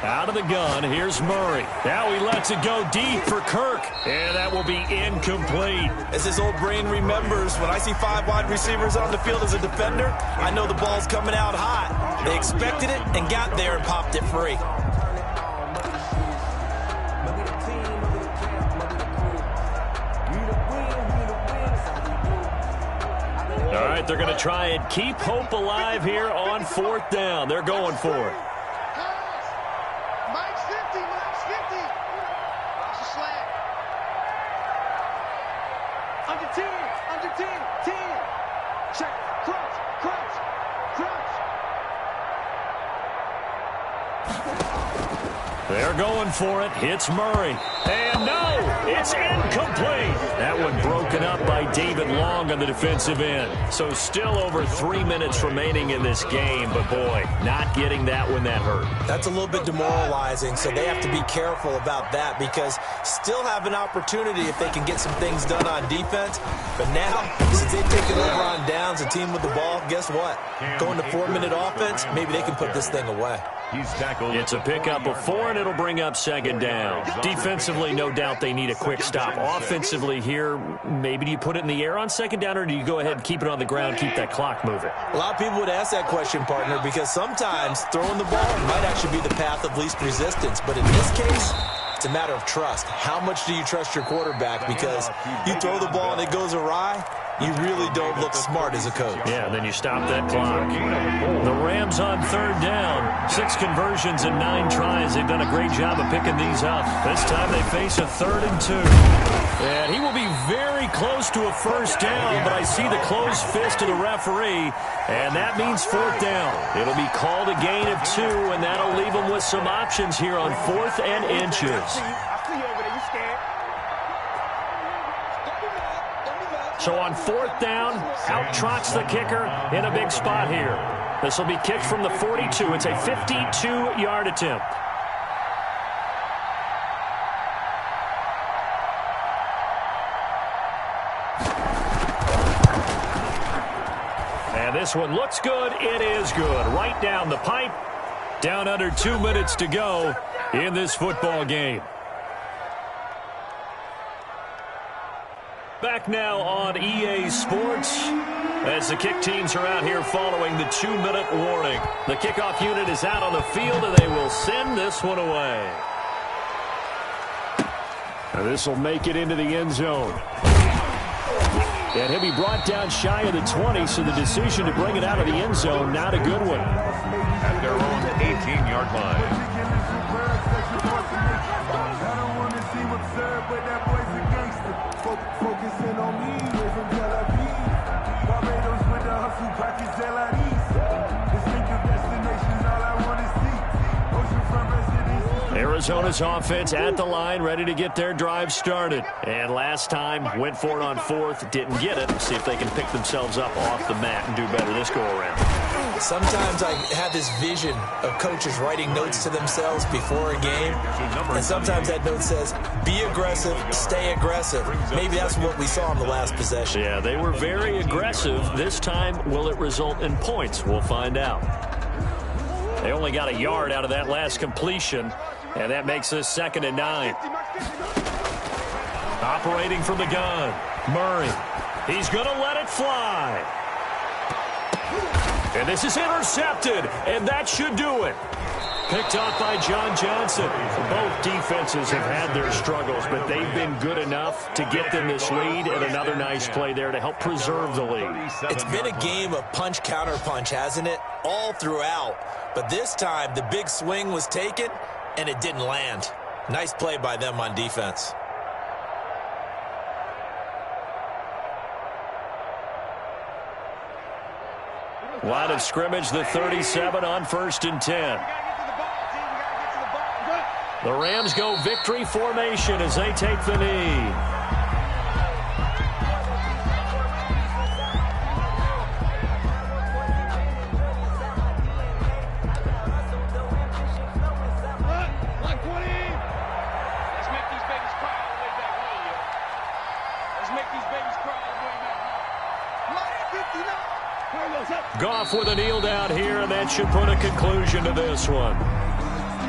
Out of the gun, here's Murray. Now he lets it go deep for Kirk. And that will be incomplete. As his old brain remembers, when I see 5 wide receivers on the field as a defender, I know the ball's coming out hot. They expected it and got there and popped it free. All right, they're going to try and keep hope alive here on 4th down. They're going for it. They're going for it. It's Murray. And no, it's incomplete. That one broken up by David Long on the defensive end. So still over 3 minutes remaining in this game. But, boy, not getting that when that hurt. That's a little bit demoralizing, so they have to be careful about that because still have an opportunity if they can get some things done on defense. But now, since they've taken over on downs, a team with the ball, guess what? Going to 4-minute offense, maybe they can put this thing away. It's a pickup of 4, and it'll bring up 2nd down. Defensively, no doubt they need a quick stop. Offensively here, maybe do you put it in the air on 2nd down, or do you go ahead and keep it on the ground, keep that clock moving? A lot of people would ask that question, partner, because sometimes throwing the ball might actually be the path of least resistance. But in this case, it's a matter of trust. How much do you trust your quarterback? Because you throw the ball and it goes awry, you really don't look smart as a coach. Yeah, then you stop that clock. The Rams on 3rd down. 6 conversions and 9 tries. They've done a great job of picking these up. This time they face a 3rd and 2. And he will be very close to a first down, but I see the closed fist of the referee, and that means 4th down. It'll be called a gain of 2, and that'll leave them with some options here on 4th and inches. So on 4th down, out trots the kicker in a big spot here. This will be kicked from the 42. It's a 52-yard attempt. And this one looks good. It is good. Right down the pipe. Down under 2 minutes to go in this football game. Back now on EA Sports as the kick teams are out here following the 2-minute warning. The kickoff unit is out on the field, and they will send this one away. Now this will make it into the end zone. And he'll be brought down shy of the 20, so the decision to bring it out of the end zone, not a good one. At their own 18-yard line. Arizona's offense at the line, ready to get their drive started. And last time, went for it on 4th, didn't get it. See if they can pick themselves up off the mat and do better this go-around. Sometimes I have this vision of coaches writing notes to themselves before a game, and sometimes that note says, be aggressive, stay aggressive. Maybe that's what we saw in the last possession. Yeah, they were very aggressive. This time, will it result in points? We'll find out. They only got a yard out of that last completion. And that makes us 2nd and 9. Operating from the gun, Murray. He's going to let it fly. And this is intercepted, and that should do it. Picked off by John Johnson. Both defenses have had their struggles, but they've been good enough to get them this lead, and another nice play there to help preserve the lead. It's been a game of punch, counter punch, hasn't it? All throughout. But this time, the big swing was taken, and it didn't land. Nice play by them on defense. Line of scrimmage, the 37 on 1st and 10. The Rams go victory formation as they take the knee. Goff with a kneel down here, and that should put a conclusion to this one.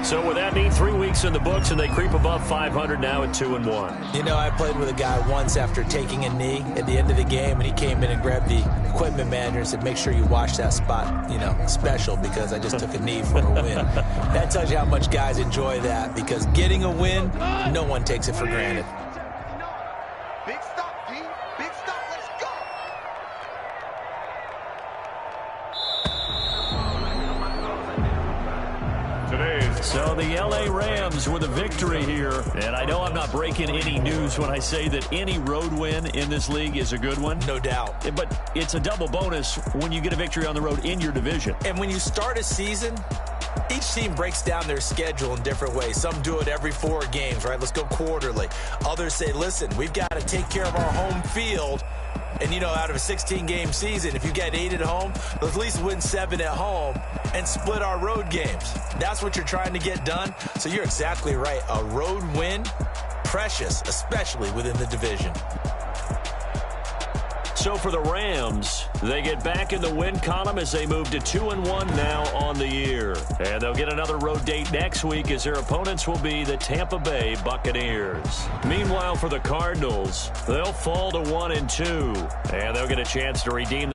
So with that neat 3 weeks in the books, and they creep above 500 now at 2-1. You know, I played with a guy once after taking a knee at the end of the game, and he came in and grabbed the equipment manager and said, make sure you watch that spot, you know, special, because I just took a knee for a win. That tells you how much guys enjoy that, because getting a win, no one takes it for granted. Big stop, D. Big stop. Let's go. So the L.A. Rams with a victory here. And I know I'm not breaking any news when I say that any road win in this league is a good one. No doubt. But it's a double bonus when you get a victory on the road in your division. And when you start a season, each team breaks down their schedule in different ways. Some do it every 4 games, right? Let's go quarterly. Others say, listen, we've got to take care of our home field. And, you know, out of a 16-game season, if you get 8 at home, let's at least win 7 at home and split our road games. That's what you're trying to get done. So you're exactly right. A road win, precious, especially within the division. So for the Rams, they get back in the win column as they move to 2-1 now on the year. And they'll get another road date next week as their opponents will be the Tampa Bay Buccaneers. Meanwhile, for the Cardinals, they'll fall to 1-2, and they'll get a chance to redeem